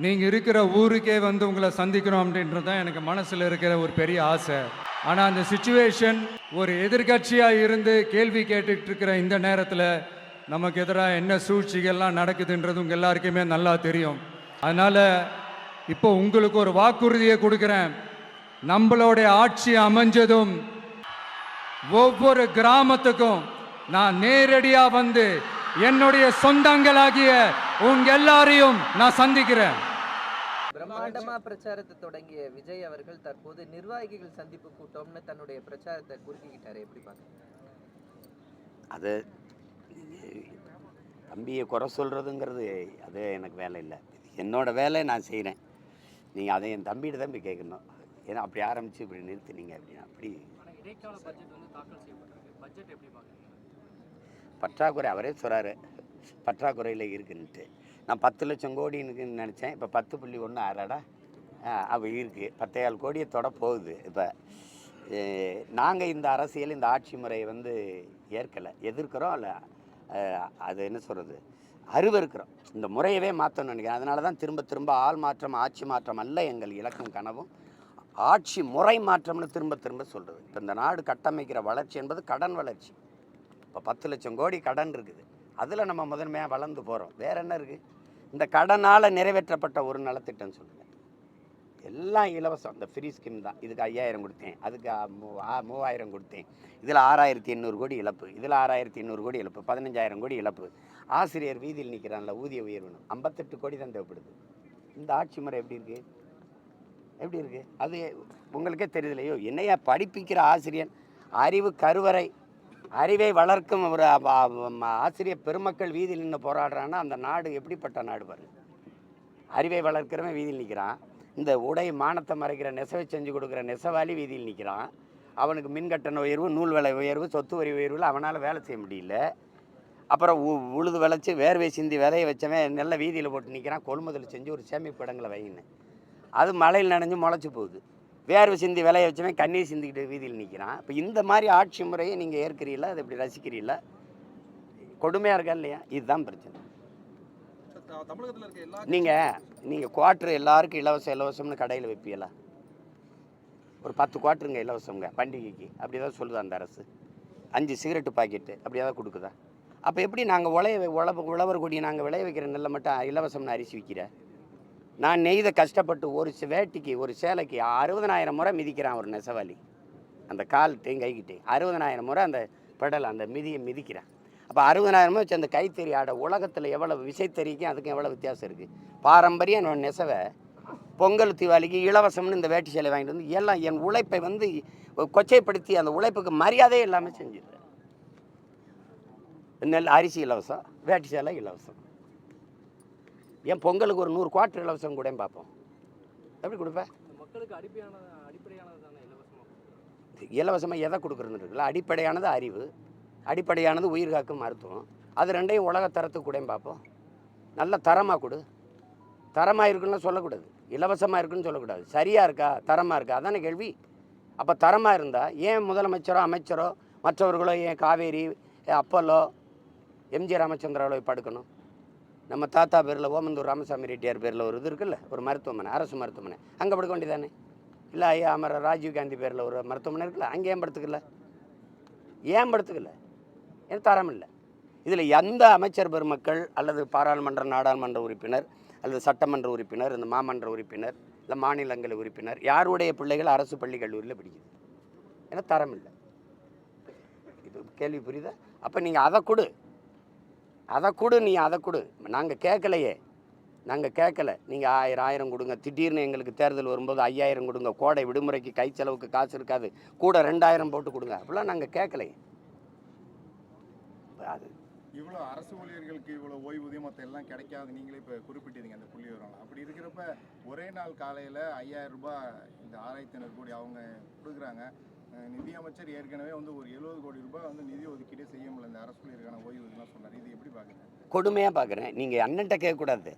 நீங்கள் இருக்கிற ஊருக்கே வந்து உங்களை சந்திக்கணும் அப்படின்றது தான் எனக்கு மனசில் இருக்கிற ஒரு பெரிய ஆசை. ஆனால் அந்த சுச்சுவேஷன் ஒரு எதிர்கட்சியாக இருந்து கேள்வி கேட்டுட்டு இருக்கிற இந்த நேரத்தில் நமக்கு எதிராக என்ன சூழ்ச்சிகள்லாம் நடக்குதுன்றது உங்கள் எல்லாருக்குமே நல்லா தெரியும். அதனால் இப்போ உங்களுக்கு ஒரு வாக்குறுதியை கொடுக்குறேன். நம்மளுடைய ஆட்சி அமைஞ்சதும் ஒவ்வொரு கிராமத்துக்கும் நான் நேரடியாக வந்து என்னுடைய சொந்தங்களாகிய உங்க எல்லாரையும் நான் சந்திக்கிறேன். பிரம்மாண்டமா பிரச்சாரத்தை தொடங்கிய விஜய் அவர்கள் தற்போது நிர்வாகிகள் சந்திப்பு கூட்டம்னு தன்னுடைய பிரச்சாரத்தை குறுக்கிக்கிட்டாரு. எப்படி பாக்குறீங்க? அது தம்பியை குறை சொல்கிறதுங்கிறது அது எனக்கு வேலை இல்லை. என்னோட வேலை நான் செய்கிறேன். நீங்கள் அதை என் தம்பிகிட்ட தான் போய் கேட்கணும். ஏன்னா அப்படி ஆரம்பித்து இப்படி நிறுத்தினீங்க அப்படின்னா அப்படி இடைக்கால பட்ஜெட் வந்து தாக்கல் செய்யப்பட்டிருக்கு. பட்ஜெட் எப்படி பார்க்குறீங்க? பற்றாக்குறை அவரே சொல்கிறாரு, பற்றாக்குறையில் இருக்குன்ட்டு. நான் 10 லட்சம் கோடின்னு நினச்சேன். இப்போ 10.1 ஆறாடா அப்போ இருக்குது. 10,000 கோடியை தொட போகுது. இப்போ நாங்கள் இந்த அரசியல் இந்த ஆட்சி முறையை வந்து ஏற்கலை, எதிர்க்கிறோம். இல்லை அது என்ன சொல்கிறது, அருவருக்கிறோம். இந்த முறையவே மாற்றணும்னு நினைக்கிறேன். அதனால தான் திரும்ப திரும்ப ஆள் மாற்றம் ஆட்சி மாற்றம் அல்ல எங்கள் இலக்கும் கனவும், ஆட்சி முறை மாற்றம்னு திரும்ப திரும்ப சொல்கிறது. இப்போ இந்த நாடு கட்டமைக்கிற வளர்ச்சி என்பது கடன் வளர்ச்சி. இப்போ 10 லட்சம் கோடி கடன் இருக்குது. அதில் நம்ம முதன்மையாக வளர்ந்து போகிறோம். வேறு என்ன இருக்குது? இந்த கடனால் நிறைவேற்றப்பட்ட ஒரு நலத்திட்டம் சொல்லுங்கள். எல்லாம் இலவசம். இந்த ஃப்ரீ ஸ்கீம் தான். இதுக்கு 5,000 கொடுத்தேன், அதுக்கு 3,000 கொடுத்தேன். இதில் 6,800 கோடி இழப்பு, இதில் 6,800 கோடி இழப்பு, 15,000 கோடி இழப்பு. ஆசிரியர் வீதியில் நிற்கிறான்ல, ஊதிய உயர்வு 58 கோடி தான் தேவைப்படுது. இந்த ஆட்சி முறை எப்படி இருக்குது? எப்படி இருக்குது? அது உங்களுக்கே தெரியுதுலையோ. என்னையா படிப்பிக்கிற ஆசிரியர், அறிவு கருவறை, அறிவை வளர்க்கும் ஒரு ஆசிரியர் பெருமக்கள் வீதியில் நின்று போராடுறான்னா அந்த நாடு எப்படிப்பட்ட நாடு பாருங்க. அறிவை வளர்க்கிறவன் வீதியில் நிற்கிறான். இந்த உடை மானத்தை மறைக்கிற நெசவை செஞ்சு கொடுக்குற நெசவாளி வீதியில் நிற்கிறான். அவனுக்கு மின்கட்டண உயர்வு, நூல் விலை உயர்வு, சொத்து வரி உயர்வில் அவனால் வேலை செய்ய முடியல. அப்புறம் உழுது விளைச்சி வேர்வை சிந்தி விதைய வச்சவன் நல்ல வீதியில் போட்டு நிற்கிறான். கொள்முதல் செஞ்சு ஒரு சேமிப்பு இடங்களை வைங்கன்னு, அது மழையில் நனைஞ்சு முளைச்சி போகுது. வேர்வை சிந்தி விளைய வச்சவன் கண்ணீர் சிந்திக்கிட்டு வீதியில் நிற்கிறான். இப்போ இந்த மாதிரி ஆட்சி முறையை நீங்கள் ஏற்கிறீங்களா? அதை எப்படி ரசிக்கிறீங்களா? கொடுமையாக இருக்கா இல்லையா? இதுதான் பிரச்சனை. நீங்கள் குவாட்ரு எல்லாருக்கும் இலவசம்னு கடையில் வைப்பீங்களா? ஒரு 10 குவாட்ருங்க இலவசங்க பண்டிகைக்கு, அப்படி தான் சொல்லுதா அந்த அரசு? 5 சிகரெட்டு பாக்கெட்டு அப்படி தான் கொடுக்குதா? அப்போ எப்படி நாங்கள் உழவர் கொடி நாங்கள் விளைய வைக்கிற நெல்லை மட்டும் இலவசம்னு அரிசி விற்கிற? நான் நெய்த கஷ்டப்பட்டு ஒரு வேட்டிக்கு ஒரு சேலைக்கு 60,000 முறை மிதிக்கிறான் ஒரு நெசவாளி. அந்த கால்கிட்டையும் கைக்கிட்டையும் 60,000 முறை அந்த பெடல் அந்த மிதியை மிதிக்கிறான். அப்போ 60,000 முறை வச்சு அந்த கைத்தறி ஆடை உலகத்தில் எவ்வளோ விசைத்தறிக்கும் அதுக்கும் எவ்வளோ வித்தியாசம் இருக்குது. பாரம்பரிய நெசவை பொங்கல் தீபாவளிக்கு இலவசம்னு இந்த வேட்டி சேலை வாங்கிட்டு வந்து எல்லாம் என் உழைப்பை வந்து கொச்சைப்படுத்தி அந்த உழைப்புக்கு மரியாதையே இல்லாமல் செஞ்சிடுறேன். நெல் அரிசி இலவசம், வேட்டி சேலை இலவசம். ஏன் பொங்கலுக்கு ஒரு 100 குவார்ட்டர் இலவசம் கூட பார்ப்போம். எப்படி கொடுப்பேன்? மக்களுக்கு அடிப்படையானது தானே இலவசமாக. இலவசமாக எதை கொடுக்குறதுன்னு இருக்குல்ல. அடிப்படையானது அறிவு, அடிப்படையானது உயிர் காக்கும் மருத்துவம். அது ரெண்டையும் உலகத்தரத்துக்கு கூட பார்ப்போம். நல்ல தரமாக கொடு. தரமாக இருக்குன்னு சொல்லக்கூடாது, இலவசமாக இருக்குன்னு சொல்லக்கூடாது. சரியாக இருக்கா, தரமாக இருக்கா, அதானே கேள்வி. அப்போ தரமாக இருந்தால் ஏன் முதலமைச்சரோ அமைச்சரோ மற்றவர்களோ ஏன் காவேரி அப்பல்லோ எம்ஜி ராமச்சந்திராவில் படுக்கணும்? நம்ம தாத்தா பேரில் ஓமந்தூர் ராமசாமி ரெட்டியார் பேரில் ஒரு இது இருக்குல்ல, ஒரு மருத்துவமனை, அரசு மருத்துவமனை, அங்கே படுக்க வேண்டியதானே? இல்லை ஐயா அமர ராஜீவ்காந்தி பேரில் ஒரு மருத்துவமனை இருக்குல்ல, அங்கே ஏன் படுத்துக்கல? ஏன் படுத்துக்கல? ஏன் தரம் இல்லை? இதில் எந்த அமைச்சர் பெருமக்கள் அல்லது பாராளுமன்ற நாடாளுமன்ற உறுப்பினர் அல்லது சட்டமன்ற உறுப்பினர், இந்த மாமன்ற உறுப்பினர், இல்லை மாநிலங்களவை உறுப்பினர் யாருடைய பிள்ளைகள் அரசு பள்ளி கல்லூரியில் படிக்குது? ஏன்னா தரம் இல்லை. இது கேள்வி புரியுதா? அப்போ நீங்கள் அதை கொடு, அதை கொடு, நீ அதை கொடு. நாங்கள் கேட்கலையே, நாங்கள் கேட்கல. நீங்கள் 1000 கொடுங்க, திடீர்னு எங்களுக்கு தேர்தல் வரும்போது 5000 கொடுங்க, கோடை விடுமுறைக்கு கை செலவுக்கு காசு இருக்காது, கூட 2000 போட்டு கொடுங்க, அப்படிலாம் நாங்கள் கேட்கலையே. அது இவ்வளோ அரசு ஊழியர்களுக்கு இவ்வளோ ஓய்வூதியம் மற்ற எல்லாம் கிடைக்காது. நீங்களே இப்போ குறிப்பிட்டீங்க அந்த புள்ளி விவரம். அப்படி இருக்கிறப்ப ஒரே நாள் காலையில் 5000 ரூபாய் இந்த 6,500 கோடி அவங்க கொடுக்குறாங்க. நிதியமைச்சர் ஏற்கனவே வந்து ஒரு 70 கோடி ரூபாய் வந்து நிதி ஒதுக்கீடே செய்ய முடியல இந்த அரசு ஊழியருக்கான ஓய்வூதியம்லாம் சொன்னார். இது எப்படி பார்க்குறேன்? கொடுமையாக பார்க்குறேன். நீங்கள் அண்ணன்ட்ட கேட்கக்கூடாது,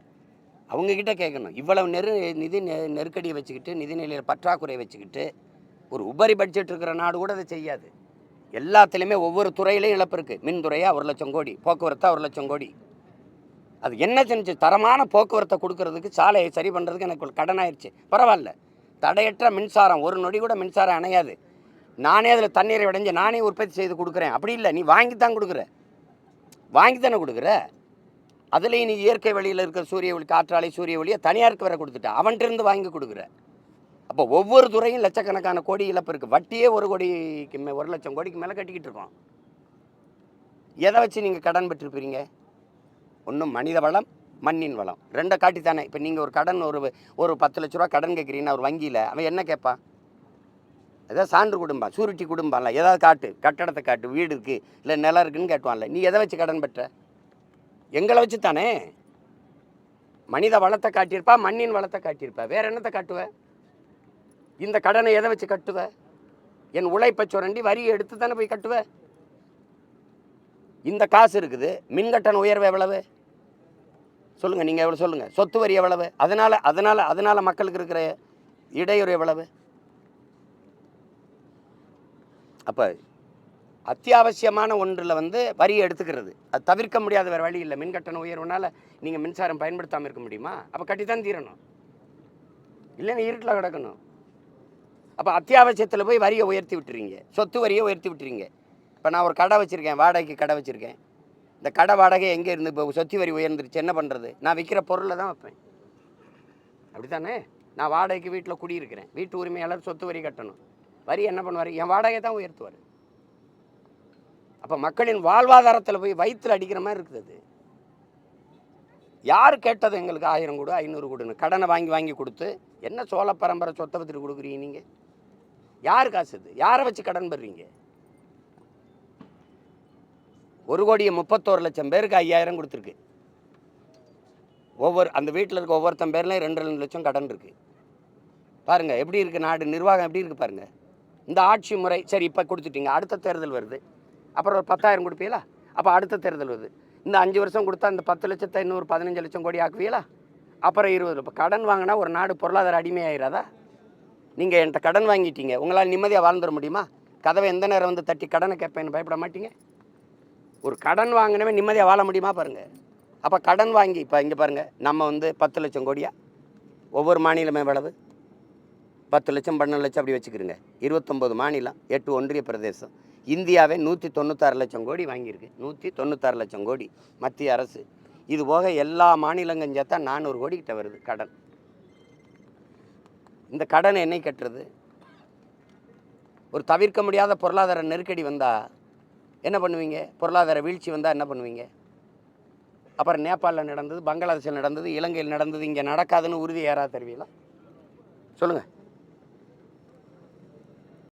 அவங்கக்கிட்ட கேட்கணும். இவ்வளவு நிதி நெருக்கடியை வச்சுக்கிட்டு, நிதிநிலையில் பற்றாக்குறை வச்சுக்கிட்டு ஒரு உபரி பட்ஜெட் இருக்கிற நாடு கூட அதை செய்யாது. எல்லாத்துலேயுமே ஒவ்வொரு துறையிலையும் இழப்பு இருக்குது. மின்துறையாக 1 லட்சம் கோடி, போக்குவரத்தாக 1 லட்சம் கோடி, அது என்ன செஞ்சு தரமான போக்குவரத்தை கொடுக்கறதுக்கு, சாலையை சரி பண்ணுறதுக்கு எனக்கு ஒரு கடன் ஆயிடுச்சு. பரவாயில்ல, தடையற்ற மின்சாரம், ஒரு நொடி கூட மின்சாரம் அணையாது. நானே அதில் தண்ணீரை உடைஞ்சு நானே உற்பத்தி செய்து கொடுக்குறேன். அப்படி இல்லை, நீ வாங்கி தான் கொடுக்குற, வாங்கி தானே கொடுக்குற. அதுலேயும் நீ இயற்கை வழியில் இருக்கிற சூரிய ஒளி, காற்றாலை, சூரிய ஒளியை தனியாருக்கு வர கொடுத்துட்ட, அவன்கிட்டருந்து வாங்கி கொடுக்குற. அப்போ ஒவ்வொரு துறையும் லட்சக்கணக்கான கோடி இழப்பு இருக்குது. வட்டியே 1,00,000 கோடிக்கு மேலே கட்டிக்கிட்டு இருக்கோம். எதை வச்சு நீங்கள் கடன் பெற்றிருப்பீங்க? ஒன்றும் மனித வளம், மண்ணின் வளம், ரெண்டை காட்டித்தானே. இப்போ நீங்கள் ஒரு கடன் ஒரு 10 லட்ச ரூபா கடன் கேட்குறீங்கன்னா ஒரு வங்கியில் அவன் என்ன கேட்பான்? ஏதாவது சான்று குடும்பம், சூரிட்டி குடும்பம்ல, ஏதாவது காட்டு, கட்டடத்தை காட்டு, வீடு இருக்குது இல்லை நிலம் இருக்குன்னு கேட்டுவான்ல. நீ எதை வச்சு கடன் பெற்ற? எங்களை வச்சு தானே. மனித வளத்தை காட்டியிருப்பா, மண்ணின் வளத்தை காட்டியிருப்பா, வேற என்னத்தை காட்டுவ? இந்த கடனை எதை வச்சு கட்டுவ? என் உழைப்பை சுரண்டி வரியை எடுத்து தானே போய் கட்டுவ. இந்த காசு இருக்குது. மின்கட்டண உயர்வு எவ்வளவு சொல்லுங்கள், நீங்கள் எவ்வளோ சொல்லுங்கள். சொத்து வரி எவ்வளவு? அதனால் மக்களுக்கு இருக்கிற இடையூறு எவ்வளவு? அப்போ அத்தியாவசியமான ஒன்றில் வரியை எடுத்துக்கிறது, அது தவிர்க்க முடியாத வேறு வழி இல்லை. மின்கட்டண உயர்வுனால நீங்கள் மின்சாரம் பயன்படுத்தாமல் இருக்க முடியுமா? அப்போ கட்டித்தான் தீரணும், இல்லைன்னா இருட்டில் கிடக்கணும். அப்போ அத்தியாவசியத்தில் போய் வரியை உயர்த்தி விட்டுறீங்க, சொத்து வரியை உயர்த்தி விட்டுறீங்க. இப்போ நான் ஒரு கடை வச்சுருக்கேன், வாடகைக்கு கடை வச்சுருக்கேன். இந்த கடை வாடகை எங்கே இருந்து இப்போ சொத்து வரி உயர்ந்துருச்சு, என்ன பண்ணுறது? நான் விற்கிற பொருளை தான் வைப்பேன், அப்படி தானே? நான் வாடகைக்கு வீட்டில் குடியிருக்கிறேன், வீட்டு உரிமையாளர் சொத்து வரி கட்டணும். வரி என்ன பண்ணுவார்? என் வாடகை தான் உயர்த்துவார். அப்போ மக்களின் வாழ்வாதாரத்தில் போய் வயிற்றில் அடிக்கிற மாதிரி இருக்குது. அது யார் கேட்டது? எங்களுக்கு 1000 கொடு, 500 கொடுன்னு கடனை வாங்கி கொடுத்து என்ன சோழ பரம்பரை சொத்தை பற்றி கொடுக்குறீங்க நீங்கள்? யார் காசு இது? யாரை வச்சு கடன் பெறுறீங்க? 1,31,00,000 பேருக்கு 5,000 கொடுத்துருக்கு. அந்த வீட்டில் இருக்க ஒவ்வொருத்தன் பேர்லையும் 2-2 லட்சம் கடன் இருக்குது. பாருங்கள் எப்படி இருக்குது நாடு, நிர்வாகம் எப்படி இருக்குது பாருங்கள். இந்த ஆட்சி முறை சரி இப்போ கொடுத்துட்டீங்க, அடுத்த தேர்தல் வருது, அப்புறம் ஒரு 10,000 கொடுப்பீங்களா? அப்போ அடுத்த தேர்தல் வருது, இந்த 5 வருஷம் கொடுத்தா இந்த 10 லட்சத்தை இன்னொரு 15 லட்சம் கோடி ஆக்குவீங்களா? அப்புறம் 20. இப்போ கடன் வாங்கினா ஒரு நாடு பொருளாதார அடிமையாயிராதா? நீங்கள் என்கிட்ட கடன் வாங்கிட்டீங்க, உங்களால் நிம்மதியாக வாழ்ந்துட முடியுமா? கதவை எந்த நேரம் தட்டி கடனை கேட்பேன்னு பயப்பட மாட்டீங்க? ஒரு கடன் வாங்கினவே நிம்மதியாக வாழ முடியுமா பாருங்கள். அப்போ கடன் வாங்கி இப்போ இங்கே பாருங்கள், நம்ம 10 லட்சம் கோடியா, ஒவ்வொரு மாநிலமே எவ்வளவு? 10 லட்சம் 12 லட்சம் அப்படி வச்சுக்கிறோங்க. 29 மாநிலம், 8 ஒன்றிய பிரதேசம். இந்தியாவே 196 லட்சம் கோடி வாங்கியிருக்கு. 196 லட்சம் கோடி மத்திய அரசு. இது போக எல்லா மாநிலங்களும் சேர்த்தா 400 கோடி கிட்ட வருது கடன். இந்த கடனை என்னை கட்டுறது? ஒரு தவிர்க்க முடியாத பொருளாதார நெருக்கடி வந்தால் என்ன பண்ணுவீங்க? பொருளாதார வீழ்ச்சி வந்தால் என்ன பண்ணுவீங்க? அப்புறம் நேபாளில் நடந்தது, பங்களாதேஷில் நடந்தது, இலங்கையில் நடந்தது, இங்கே நடக்காதுன்னு உறுதி யாராவது தருவீங்களா? சொல்லுங்கள்.